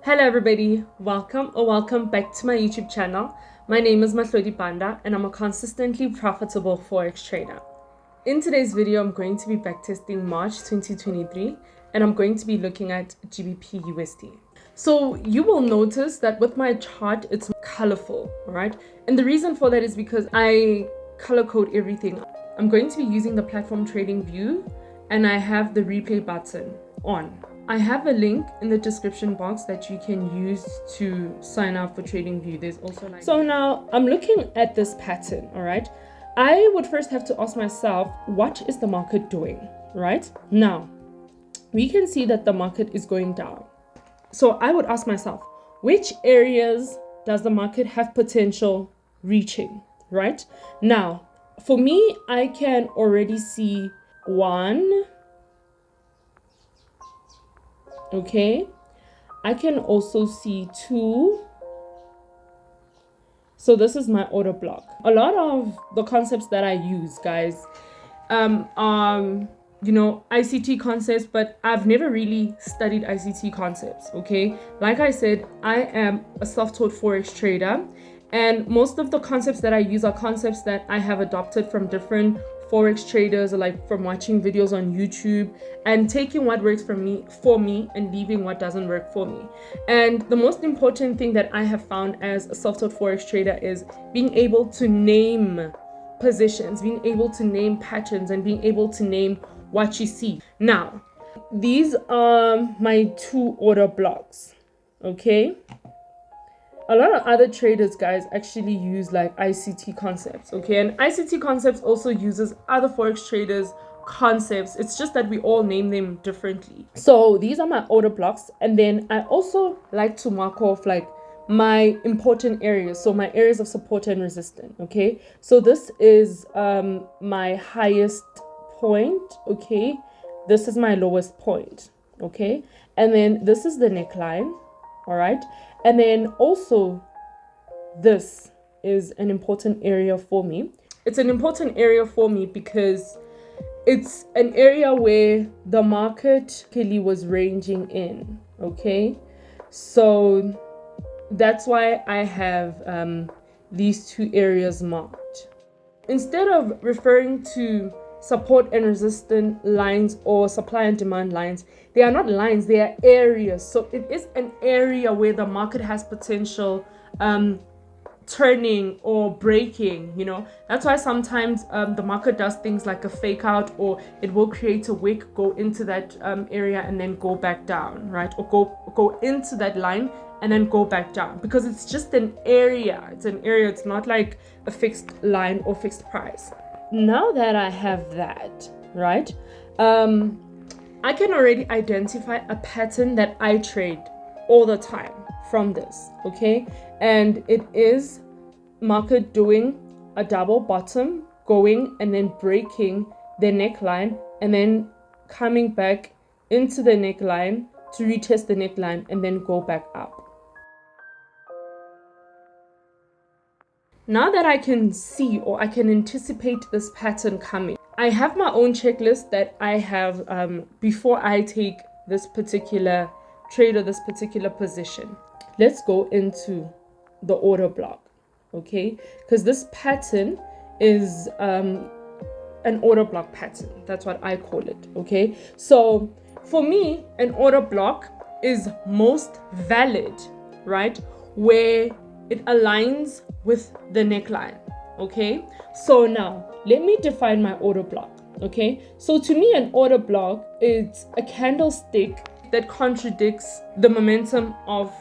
Hello everybody, welcome back to my YouTube channel. My name is Matlhodi Banda and I'm a consistently profitable Forex trader. In today's video, I'm going to be backtesting March 2023 and I'm going to be looking at GBPUSD. So you will notice that with my chart, it's colorful, alright? And the reason for that is because I color code everything. I'm going to be using the platform trading view and I have the replay button on. I have a link in the description box that you can use to sign up for TradingView. There's also so now I'm looking at this pattern, all right? I would first have to ask myself, what is the market doing, right? Now, we can see that the market is going down. So I would ask myself, which areas does the market have potential reaching, right? Now, for me, I can already see one. Okay, I can also see two. So this is my order block. A lot of the concepts that I use, guys, ICT concepts, but I've never really studied ICT concepts. Okay, like I said, I am a self-taught Forex trader, and most of the concepts that I use are concepts that I have adopted from different Forex traders, like from watching videos on YouTube and taking what works for me and leaving what doesn't work for me. And the most important thing that I have found as a self-taught Forex trader is being able to name positions, being able to name patterns, and being able to name what you see. Now, these are my two order blocks, okay? A lot of other traders, guys, actually use like ICT concepts, okay? And ICT concepts also uses other Forex traders concepts. It's just that we all name them differently. So these are my order blocks. And then I also like to mark off like my important areas. So my areas of support and resistance, okay? So this is my highest point, okay? This is my lowest point, okay? And then this is the neckline. All right, and then also this is an important area for me. It's an important area for me because it's an area where the market really was ranging in. Okay, so that's why I have these two areas marked. Instead of referring to support and resistance lines or supply and demand lines, they are not lines, they are areas. So it is an area where the market has potential turning or breaking, you know. That's why sometimes the market does things like a fake out, or it will create a wick, go into that area and then go back down, right? Or go into that line and then go back down, because it's just an area. It's an area. It's not like a fixed line or fixed price. Now that I have that, right, I can already identify a pattern that I trade all the time from this, okay? And it is market doing a double bottom, going and then breaking the neckline and then coming back into the neckline to retest the neckline and then go back up. Now that I can see or I can anticipate this pattern coming, I have my own checklist that I have before I take this particular trade or this particular position. Let's go into the order block, okay? Because this pattern is an order block pattern. That's what I call it, okay? So for me, an order block is most valid, right, where it aligns with the neckline, okay? So now let me define my order block, okay? So to me, an order block is a candlestick that contradicts the momentum of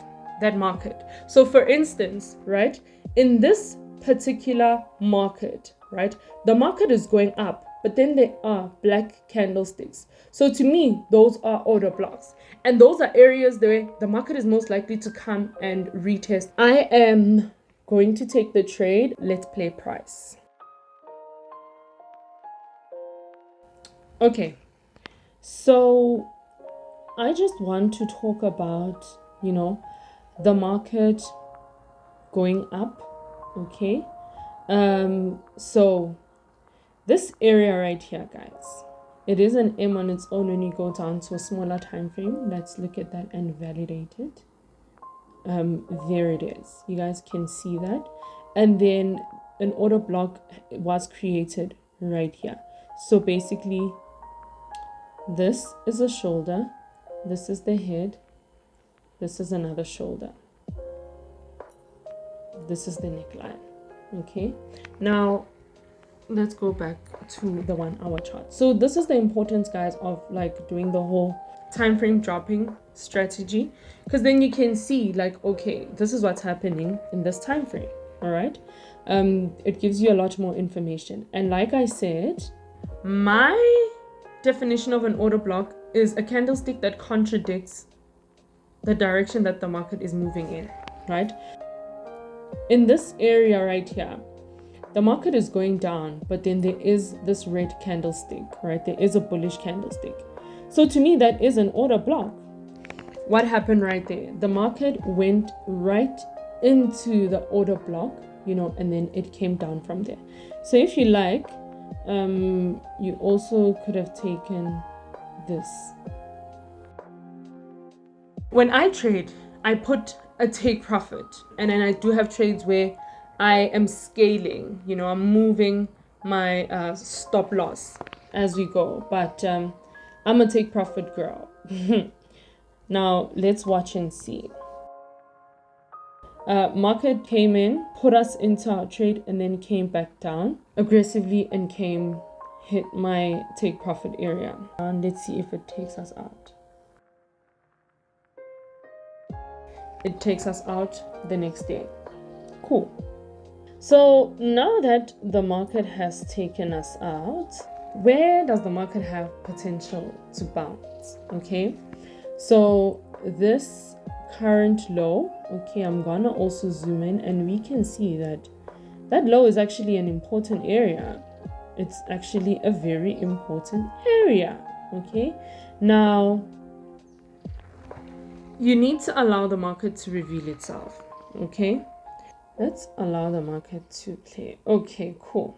that market. So for instance, right, in this particular market, right, the market is going up, but then there are black candlesticks. So to me, those are order blocks. And those are areas where the market is most likely to come and retest. I am going to take the trade. Let's play price. Okay, so I just want to talk about, you know, the market going up, okay? So this area right here, guys, it is an M on its own when you go down to a smaller time frame. Let's look at that and validate it. there it is. You guys can see that. And then an order block was created right here. So basically, this is a shoulder, this is the head, this is another shoulder, this is the neckline. Okay, now let's go back to the 1 hour chart. So this is the importance, guys, of like doing the whole time frame dropping strategy, because then you can see like, okay, this is what's happening in this time frame. All right, it gives you a lot more information. And like I said, my definition of an order block is a candlestick that contradicts the direction that the market is moving in, right? In this area right here, the market is going down, but then there is this red candlestick, right? There is a bullish candlestick. So to me, that is an order block. What happened right there? The market went right into the order block, you know, and then it came down from there. So if you like, you also could have taken this. When I trade, I put a take profit, and then I do have trades where I am scaling, you know, I'm moving my stop loss as we go, but I'm a take profit girl. Now let's watch and see. Market came in, put us into our trade, and then came back down aggressively and hit my take profit area. And let's see if it takes us out. It takes us out the next day. Cool. So now that the market has taken us out, where does the market have potential to bounce? Okay, so this current low, okay, I'm gonna also zoom in, and we can see that that low is actually an important area. It's actually a very important area. Okay, now you need to allow the market to reveal itself. Okay, let's allow the market to play. Okay, cool.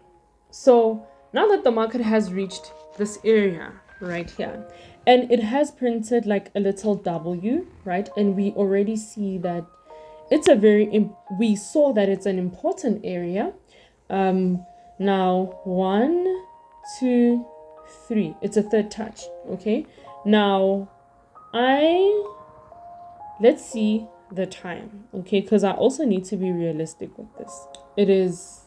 So now that the market has reached this area right here, and it has printed like a little W, right? And we already see that it's we saw that it's an important area. Now 1, 2, 3, it's a third touch. Okay, now let's see the time, okay, because I also need to be realistic with this. It is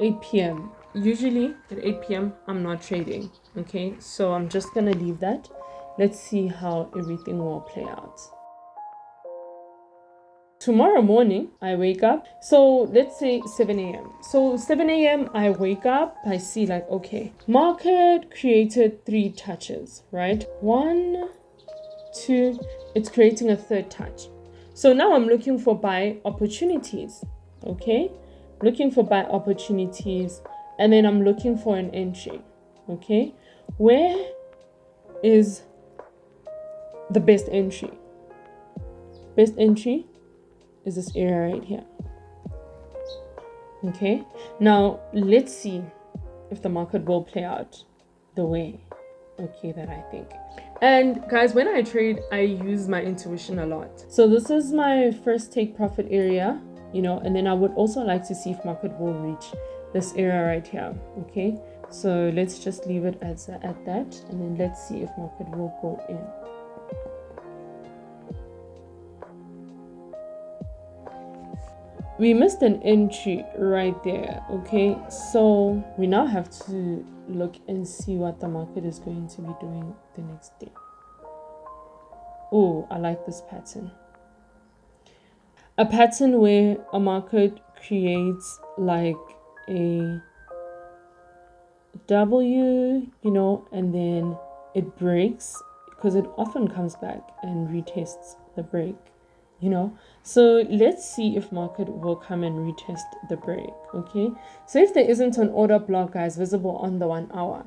8 p.m. Usually at 8 p.m. I'm not trading, okay, so I'm just gonna leave that. Let's see how everything will play out. Tomorrow morning I wake up, so let's say 7 a.m. So 7 a.m. I wake up, I see like, okay, market created 3 touches, right? 1, 2, it's creating a third touch. So now I'm looking for buy opportunities, okay? Looking for buy opportunities, and then I'm looking for an entry, okay? Where is the best entry? Best entry is this area right here, okay? Now let's see if the market will play out the way, okay, that I think. And guys, when I trade, I use my intuition a lot. So this is my first take profit area, you know, and then I would also like to see if market will reach this area right here. Okay, so let's just leave it at that, and then let's see if market will go in. We missed an entry right there. Okay, so we now have to look and see what the market is going to be doing the next day. Oh, I like this pattern. A pattern where a market creates like a W, you know, and then it breaks, because it often comes back and retests the break, you know. So let's see if market will come and retest the break. Okay, so if there isn't an order block, guys, visible on the 1 hour,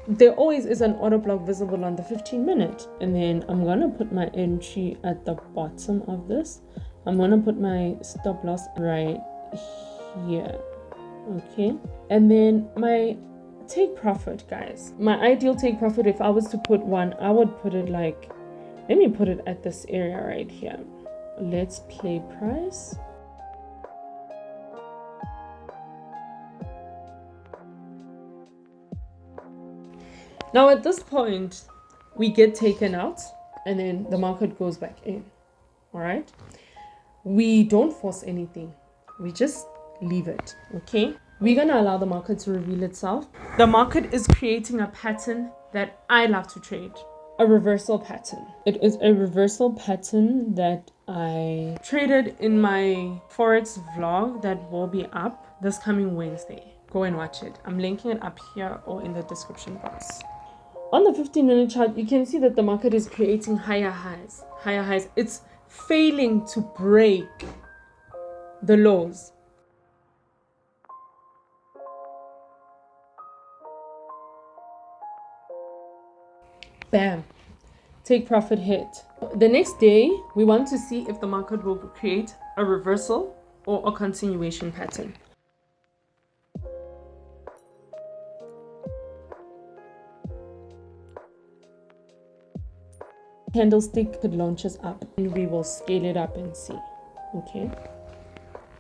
there always is an order block visible on the 15-minute. And then I'm gonna put my entry at the bottom of this. I'm gonna put my stop loss right here. Okay, and then my take profit, guys, my ideal take profit, if I was to put one, I would put it like, let me put it at this area right here. let's play price. Now at this point, we get taken out and then the market goes back in. All right. We don't force anything. We just leave it. Okay. We're going to allow the market to reveal itself. The market is creating a pattern that I love to trade. A reversal pattern. It is a reversal pattern that I traded in my Forex vlog that will be up this coming Wednesday. Go and watch it. I'm linking it up here or in the description box. On the 15-minute chart, you can see that the market is creating higher highs. Higher highs. It's failing to break the lows. Bam. Take profit hit. The next day, we want to see if the market will create a reversal or a continuation pattern. Candlestick launches up and we will scale it up and see. Okay,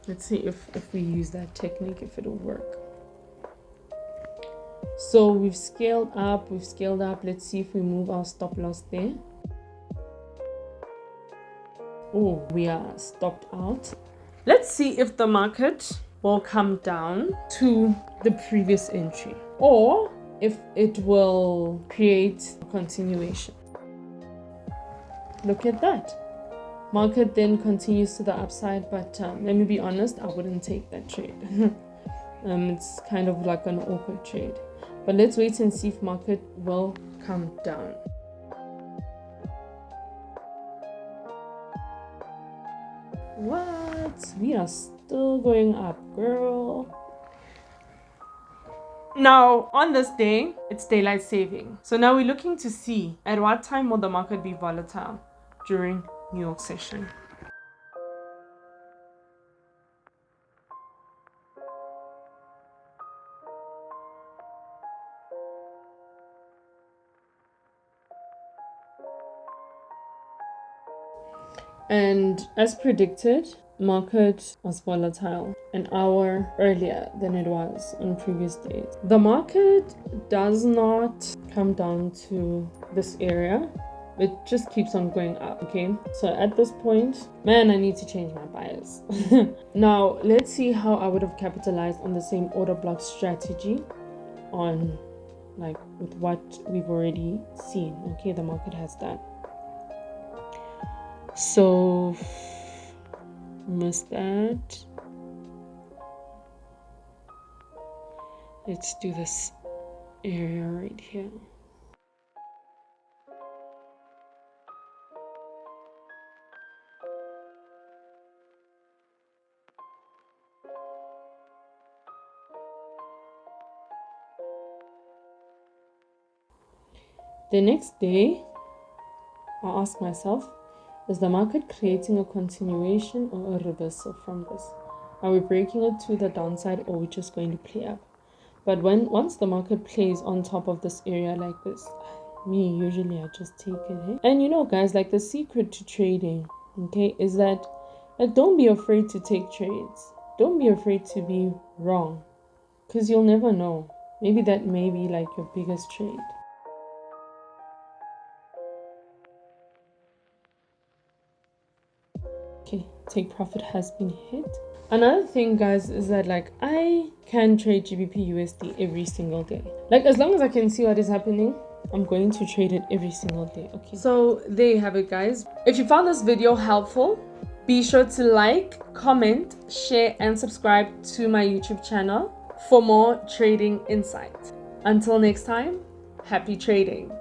let's see if we use that technique, if it'll work. So we've scaled up. Let's see if we move our stop loss there. Oh, we are stopped out. Let's see if the market will come down to the previous entry or if it will create a continuation. Look at that. Market then continues to the upside, but let me be honest, I wouldn't take that trade. It's kind of like an awkward trade. But let's wait and see if market will come down. What? We are still going up, girl. Now, on this day, it's daylight saving. So now we're looking to see at what time will the market be volatile during New York session. And as predicted, market was volatile an hour earlier than it was on previous days. The market does not come down to this area. It just keeps on going up. Okay, so at this point, man, I need to change my bias. Now let's see how I would have capitalized on the same order block strategy on like with what we've already seen. Okay, the market has done. So missed that. Let's do this area right here. The next day, I ask myself, is the market creating a continuation or a reversal from this? Are we breaking it to the downside or are we just going to play up? But once the market plays on top of this area like this, usually I just take it. Hey? And you know, guys, like the secret to trading, okay, is that like don't be afraid to take trades. Don't be afraid to be wrong, because you'll never know. Maybe that may be like your biggest trade. Okay, take profit has been hit. Another thing, guys, is that like I can trade GBPUSD every single day. Like as long as I can see what is happening, I'm going to trade it every single day. Okay, so there you have it, guys. If you found this video helpful, be sure to like, comment, share, and subscribe to my YouTube channel for more trading insights. Until next time, happy trading.